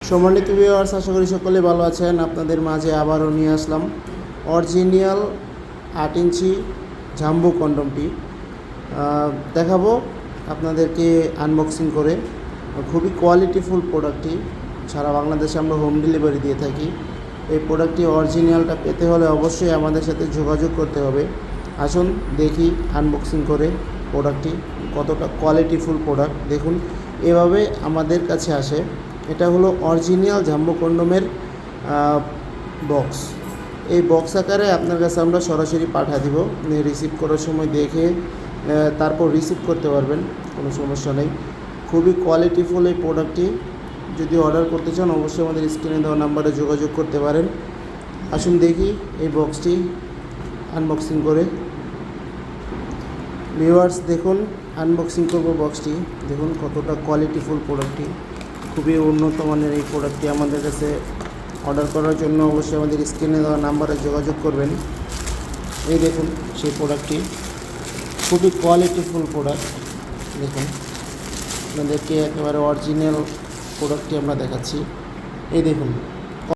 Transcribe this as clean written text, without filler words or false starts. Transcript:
সম্মানিত ভিউয়ার্স, আশা করি সকলে ভালো আছেন। আপনাদের মাঝে আবারও নিয়ে আসলাম অরিজিনাল 8 ইঞ্চি জাম্বো কন্ডমটি দেখাবো আপনাদেরকে আনবক্সিং করে। খুবই কোয়ালিটিফুল প্রোডাক্টটি, সারা বাংলাদেশে আমরা হোম ডেলিভারি দিয়ে থাকি। এই প্রোডাক্টটি অরিজিনালটা পেতে হলে অবশ্যই আমাদের সাথে যোগাযোগ করতে হবে। আসুন দেখি আনবক্সিং করে প্রোডাক্টটি কতটা কোয়ালিটিফুল প্রোডাক্ট। দেখুন, এভাবে আমাদের কাছে আসে। এটা হলো অরিজিনাল জাম্বো কন্ডমের বক্স। এই বক্স আকারে আপনার কাছে আমরা সরাসরি পাঠিয়ে দিব। রিসিভ করার সময় দেখে তারপর রিসিভ করতে পারবেন, কোনো সমস্যা নেই। খুবই কোয়ালিটিফুল এই প্রোডাক্টটি। যদি অর্ডার করতে চান অবশ্যই আমাদের স্ক্রিনে দেওয়া নাম্বারে যোগাযোগ করতে পারেন। আসুন দেখি এই বক্সটি আনবক্সিং করে। ভিউয়ার্স দেখুন, আনবক্সিং করব বক্সটি। দেখুন কতটা কোয়ালিটিফুল প্রোডাক্টটি। খুবই উন্নত মানের এই প্রোডাক্টটি আমাদের কাছে অর্ডার করার জন্য অবশ্যই আমাদের স্ক্রিনে দেওয়া নাম্বারে যোগাযোগ করবেন। এই দেখুন সেই প্রোডাক্টটি, খুবই কোয়ালিটিফুল প্রোডাক্ট। দেখুন, আপনাদেরকে একেবারে অরিজিনাল প্রোডাক্টটি আমরা দেখাচ্ছি। এই দেখুন।